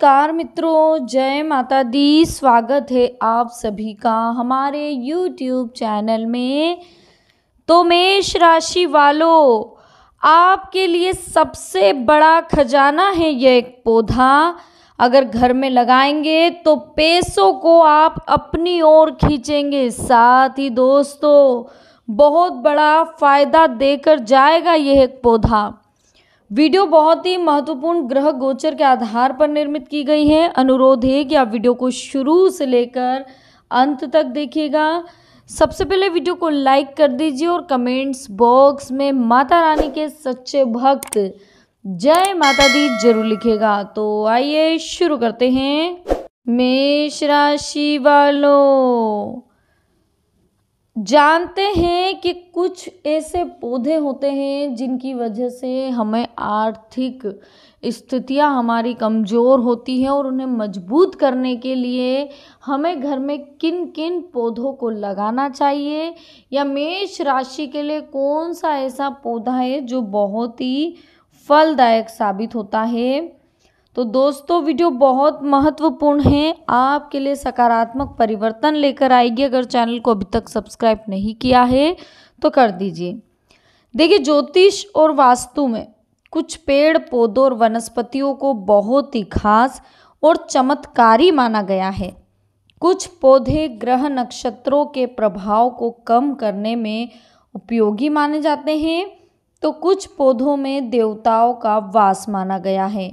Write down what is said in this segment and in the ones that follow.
नमस्कार मित्रों, जय माता दी। स्वागत है आप सभी का हमारे YouTube चैनल में। तो मेष राशि वालों, आपके लिए सबसे बड़ा खजाना है यह एक पौधा। अगर घर में लगाएंगे तो पैसों को आप अपनी ओर खींचेंगे, साथ ही दोस्तों बहुत बड़ा फायदा देकर जाएगा यह एक पौधा। वीडियो बहुत ही महत्वपूर्ण ग्रह गोचर के आधार पर निर्मित की गई है। अनुरोध है कि आप वीडियो को शुरू से लेकर अंत तक देखिएगा। सबसे पहले वीडियो को लाइक कर दीजिए और कमेंट्स बॉक्स में माता रानी के सच्चे भक्त जय माता दी जरूर लिखेगा। तो आइए शुरू करते हैं। मेष राशि वालों, जानते हैं कि कुछ ऐसे पौधे होते हैं जिनकी वजह से हमें आर्थिक स्थितियां हमारी कमज़ोर होती हैं, और उन्हें मजबूत करने के लिए हमें घर में किन किन पौधों को लगाना चाहिए, या मेष राशि के लिए कौन सा ऐसा पौधा है जो बहुत ही फलदायक साबित होता है। तो दोस्तों वीडियो बहुत महत्वपूर्ण है, आपके लिए सकारात्मक परिवर्तन लेकर आएगी। अगर चैनल को अभी तक सब्सक्राइब नहीं किया है तो कर दीजिए। देखिए, ज्योतिष और वास्तु में कुछ पेड़ पौधों और वनस्पतियों को बहुत ही खास और चमत्कारी माना गया है। कुछ पौधे ग्रह नक्षत्रों के प्रभाव को कम करने में उपयोगी माने जाते हैं, तो कुछ पौधों में देवताओं का वास माना गया है।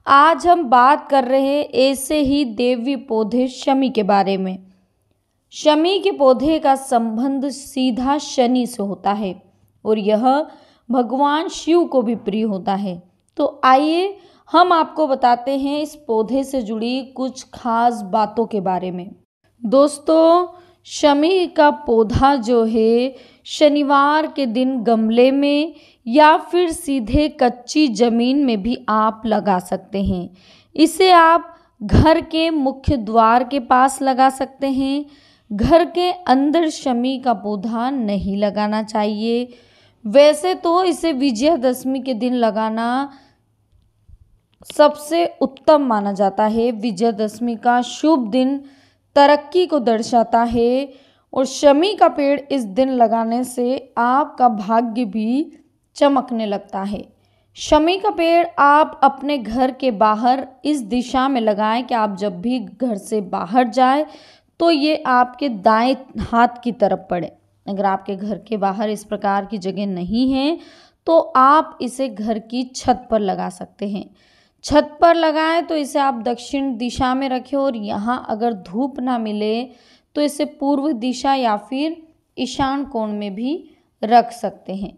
आज हम बात कर रहे हैं ऐसे ही देवी पौधे शमी के बारे में। शमी के पौधे का संबंध सीधा शनि से होता है और यह भगवान शिव को भी प्रिय होता है। तो आइए हम आपको बताते हैं इस पौधे से जुड़ी कुछ खास बातों के बारे में। दोस्तों, शमी का पौधा जो है शनिवार के दिन गमले में या फिर सीधे कच्ची जमीन में भी आप लगा सकते हैं। इसे आप घर के मुख्य द्वार के पास लगा सकते हैं। घर के अंदर शमी का पौधा नहीं लगाना चाहिए। वैसे तो इसे विजयदशमी के दिन लगाना सबसे उत्तम माना जाता है। विजयदशमी का शुभ दिन तरक्की को दर्शाता है, और शमी का पेड़ इस दिन लगाने से आपका भाग्य भी चमकने लगता है। शमी का पेड़ आप अपने घर के बाहर इस दिशा में लगाएं कि आप जब भी घर से बाहर जाए तो ये आपके दाएं हाथ की तरफ पड़े। अगर आपके घर के बाहर इस प्रकार की जगह नहीं है तो आप इसे घर की छत पर लगा सकते हैं। छत पर लगाएं तो इसे आप दक्षिण दिशा में रखें, और यहाँ अगर धूप ना मिले तो इसे पूर्व दिशा या फिर ईशान कोण में भी रख सकते हैं।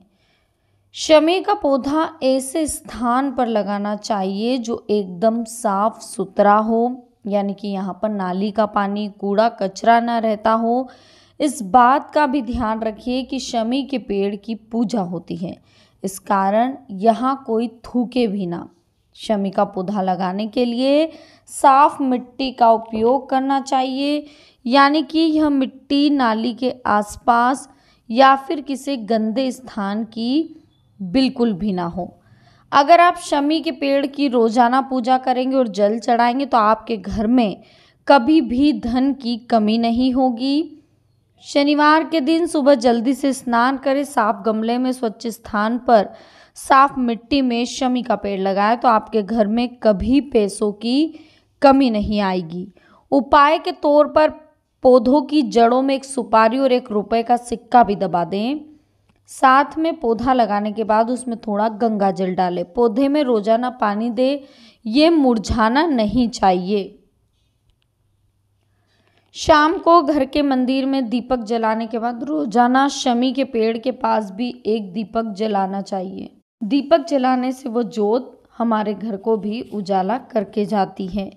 शमी का पौधा ऐसे स्थान पर लगाना चाहिए जो एकदम साफ सुथरा हो, यानी कि यहाँ पर नाली का पानी, कूड़ा कचरा ना रहता हो। इस बात का भी ध्यान रखिए कि शमी के पेड़ की पूजा होती है, इस कारण यहाँ कोई थूके भी ना। शमी का पौधा लगाने के लिए साफ मिट्टी का उपयोग करना चाहिए, यानी कि यह मिट्टी नाली के आसपास या फिर किसी गंदे स्थान की बिल्कुल भी ना हो। अगर आप शमी के पेड़ की रोजाना पूजा करेंगे और जल चढ़ाएंगे तो आपके घर में कभी भी धन की कमी नहीं होगी। शनिवार के दिन सुबह जल्दी से स्नान करें, साफ गमले में स्वच्छ स्थान पर साफ मिट्टी में शमी का पेड़ लगाएं तो आपके घर में कभी पैसों की कमी नहीं आएगी। उपाय के तौर पर पौधों की जड़ों में एक सुपारी और ₹1 का सिक्का भी दबा दें। साथ में पौधा लगाने के बाद उसमें थोड़ा गंगा जल डालें। पौधे में रोजाना पानी दें, ये मुरझाना नहीं चाहिए। शाम को घर के मंदिर में दीपक जलाने के बाद रोजाना शमी के पेड़ के पास भी एक दीपक जलाना चाहिए। दीपक जलाने से वो ज्योत हमारे घर को भी उजाला करके जाती है।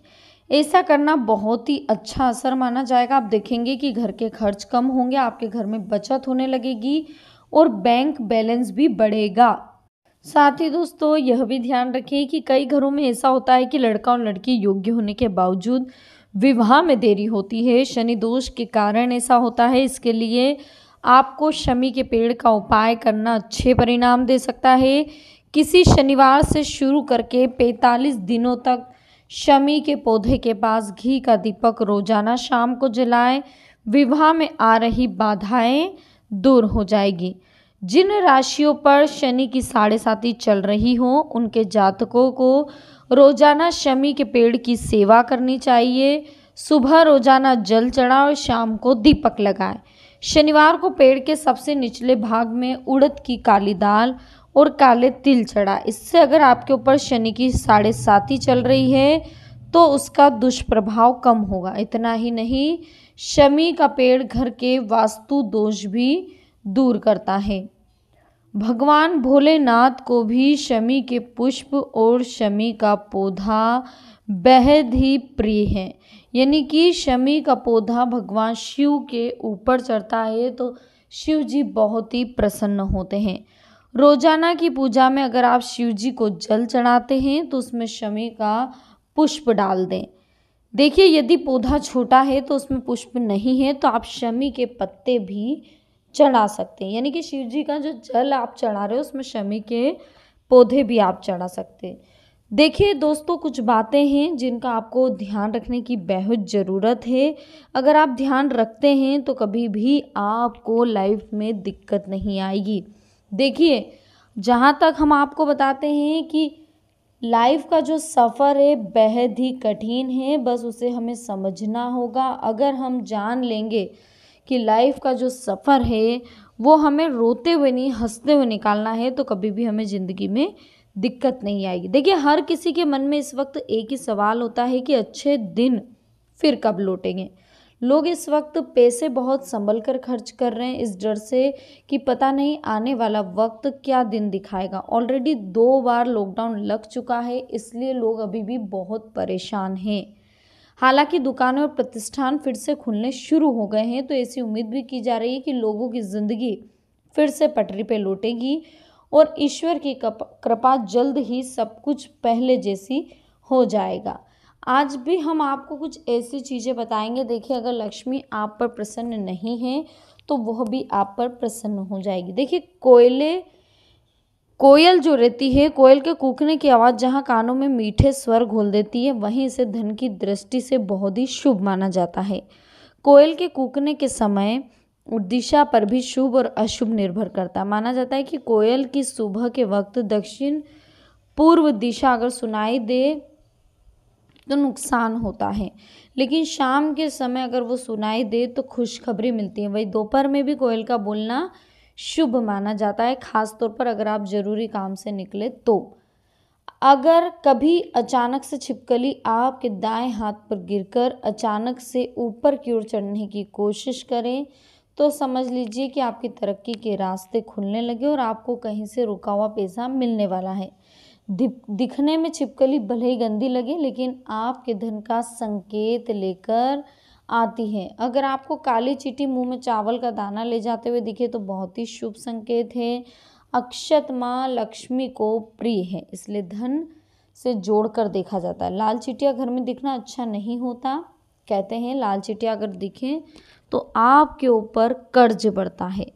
ऐसा करना बहुत ही अच्छा असर माना जाएगा। आप देखेंगे कि घर के खर्च कम होंगे, आपके घर में बचत होने लगेगी और बैंक बैलेंस भी बढ़ेगा। साथ ही दोस्तों यह भी ध्यान रखें कि कई घरों में ऐसा होता है कि लड़का और लड़की योग्य होने के बावजूद विवाह में देरी होती है। शनि दोष के कारण ऐसा होता है। इसके लिए आपको शमी के पेड़ का उपाय करना अच्छे परिणाम दे सकता है। किसी शनिवार से शुरू करके 45 दिनों तक शमी के पौधे के पास घी का दीपक रोजाना शाम को जलाएं। विवाह में आ रही बाधाएं दूर हो जाएगी। जिन राशियों पर शनि की 7.5 चल रही हो उनके जातकों को रोजाना शमी के पेड़ की सेवा करनी चाहिए। सुबह रोजाना जल चढ़ाएं और शाम को दीपक लगाएं। शनिवार को पेड़ के सबसे निचले भाग में उड़द की काली दाल और काले तिल चढ़ा। इससे अगर आपके ऊपर शनि की 7.5 चल रही है तो उसका दुष्प्रभाव कम होगा। इतना ही नहीं, शमी का पेड़ घर के वास्तु दोष भी दूर करता है। भगवान भोलेनाथ को भी शमी के पुष्प और शमी का पौधा बेहद ही प्रिय है। यानी कि शमी का पौधा भगवान शिव के ऊपर चढ़ता है तो शिव जी बहुत ही प्रसन्न होते हैं। रोजाना की पूजा में अगर आप शिव जी को जल चढ़ाते हैं तो उसमें शमी का पुष्प डाल दें। देखिए, यदि पौधा छोटा है तो उसमें पुष्प नहीं है तो आप शमी के पत्ते भी चढ़ा सकते हैं। यानी कि शिव जी का जो जल आप चढ़ा रहे हो उसमें शमी के पौधे भी आप चढ़ा सकते हैं। देखिए दोस्तों, कुछ बातें हैं जिनका आपको ध्यान रखने की बेहद ज़रूरत है। अगर आप ध्यान रखते हैं तो कभी भी आपको लाइफ में दिक्कत नहीं आएगी। देखिए, जहाँ तक हम आपको बताते हैं कि लाइफ का जो सफ़र है बेहद ही कठिन है, बस उसे हमें समझना होगा। अगर हम जान लेंगे कि लाइफ का जो सफ़र है वो हमें रोते हुए नहीं हंसते हुए निकालना है तो कभी भी हमें ज़िंदगी में दिक्कत नहीं आएगी। देखिए, हर किसी के मन में इस वक्त एक ही सवाल होता है कि अच्छे दिन फिर कब लौटेंगे। लोग इस वक्त पैसे बहुत संभल कर खर्च कर रहे हैं इस डर से कि पता नहीं आने वाला वक्त क्या दिन दिखाएगा। ऑलरेडी 2 बार लॉकडाउन लग चुका है, इसलिए लोग अभी भी बहुत परेशान हैं। हालांकि दुकानें और प्रतिष्ठान फिर से खुलने शुरू हो गए हैं तो ऐसी उम्मीद भी की जा रही है कि लोगों की ज़िंदगी फिर से पटरी पे लौटेगी और ईश्वर की कृपा जल्द ही सब कुछ पहले जैसी हो जाएगा। आज भी हम आपको कुछ ऐसी चीज़ें बताएंगे। देखिए, अगर लक्ष्मी आप पर प्रसन्न नहीं है तो वह भी आप पर प्रसन्न हो जाएगी। देखिए, कोयल जो रहती है, कोयल के कूकने की आवाज़ जहाँ कानों में मीठे स्वर घोल देती है वहीं इसे धन की दृष्टि से बहुत ही शुभ माना जाता है। कोयल के कूकने के समय दिशा पर भी शुभ और अशुभ निर्भर करता है। माना जाता है कि कोयल की सुबह के वक्त दक्षिण पूर्व दिशा अगर सुनाई दे तो नुकसान होता है, लेकिन शाम के समय अगर वो सुनाई दे तो खुशखबरी मिलती है। वही दोपहर में भी कोयल का बोलना शुभ माना जाता है, खास तौर पर अगर आप जरूरी काम से निकले तो। अगर कभी अचानक से छिपकली आपके दाएं हाथ पर गिरकर अचानक से ऊपर की ओर चढ़ने की कोशिश करें तो समझ लीजिए कि आपकी तरक्की के रास्ते खुलने लगे और आपको कहीं से रुका हुआ पैसा मिलने वाला है। दिखने में छिपकली भले ही गंदी लगे लेकिन आपके धन का संकेत लेकर आती है। अगर आपको काली चींटी मुंह में चावल का दाना ले जाते हुए दिखे तो बहुत ही शुभ संकेत है। अक्षत माँ लक्ष्मी को प्रिय है, इसलिए धन से जोड़कर देखा जाता है। लाल चींटियाँ घर में दिखना अच्छा नहीं होता। कहते हैं लाल चींटियाँ अगर दिखें तो आपके ऊपर कर्ज बढ़ता है।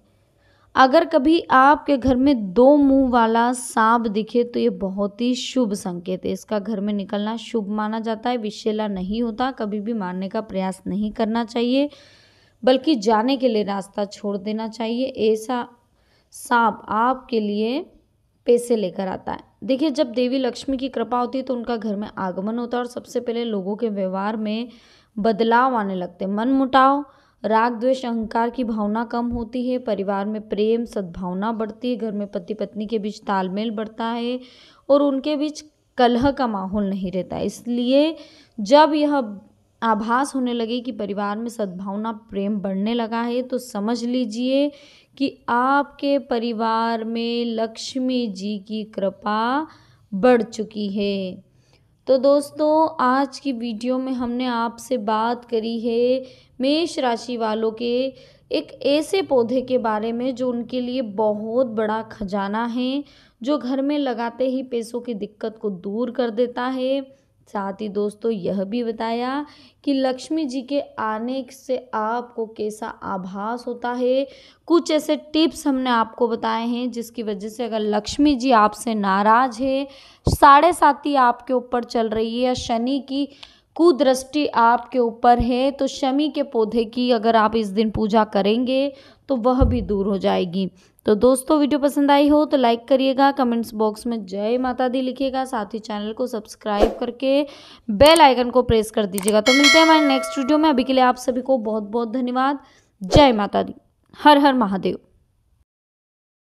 अगर कभी आपके घर में 2 मुंह वाला सांप दिखे तो ये बहुत ही शुभ संकेत है। इसका घर में निकलना शुभ माना जाता है। विषैला नहीं होता, कभी भी मारने का प्रयास नहीं करना चाहिए बल्कि जाने के लिए रास्ता छोड़ देना चाहिए। ऐसा सांप आपके लिए पैसे लेकर आता है। देखिए, जब देवी लक्ष्मी की कृपा होती है तो उनका घर में आगमन होता है और सबसे पहले लोगों के व्यवहार में बदलाव आने लगते हैं। मन मुटाव, राग द्वेष अहंकार की भावना कम होती है। परिवार में प्रेम सद्भावना बढ़ती है। घर में पति पत्नी के बीच तालमेल बढ़ता है और उनके बीच कलह का माहौल नहीं रहता। इसलिए जब यह आभास होने लगे कि परिवार में सद्भावना प्रेम बढ़ने लगा है तो समझ लीजिए कि आपके परिवार में लक्ष्मी जी की कृपा बढ़ चुकी है। तो दोस्तों, आज की वीडियो में हमने आपसे बात करी है मेष राशि वालों के एक ऐसे पौधे के बारे में जो उनके लिए बहुत बड़ा खजाना है, जो घर में लगाते ही पैसों की दिक्कत को दूर कर देता है। साथ ही दोस्तों यह भी बताया कि लक्ष्मी जी के आने से आपको कैसा आभास होता है। कुछ ऐसे टिप्स हमने आपको बताए हैं जिसकी वजह से अगर लक्ष्मी जी आपसे नाराज है, 7.5 आपके ऊपर चल रही है, शनि की कुदृष्टि आपके ऊपर है, तो शमी के पौधे की अगर आप इस दिन पूजा करेंगे तो वह भी दूर हो जाएगी। तो दोस्तों वीडियो पसंद आई हो तो लाइक करिएगा, कमेंट्स बॉक्स में जय माता दी लिखिएगा, साथ ही चैनल को सब्सक्राइब करके बेल आइकन को प्रेस कर दीजिएगा। तो मिलते हैं हमारे नेक्स्ट वीडियो में। अभी के लिए आप सभी को बहुत बहुत धन्यवाद। जय माता दी। हर हर महादेव।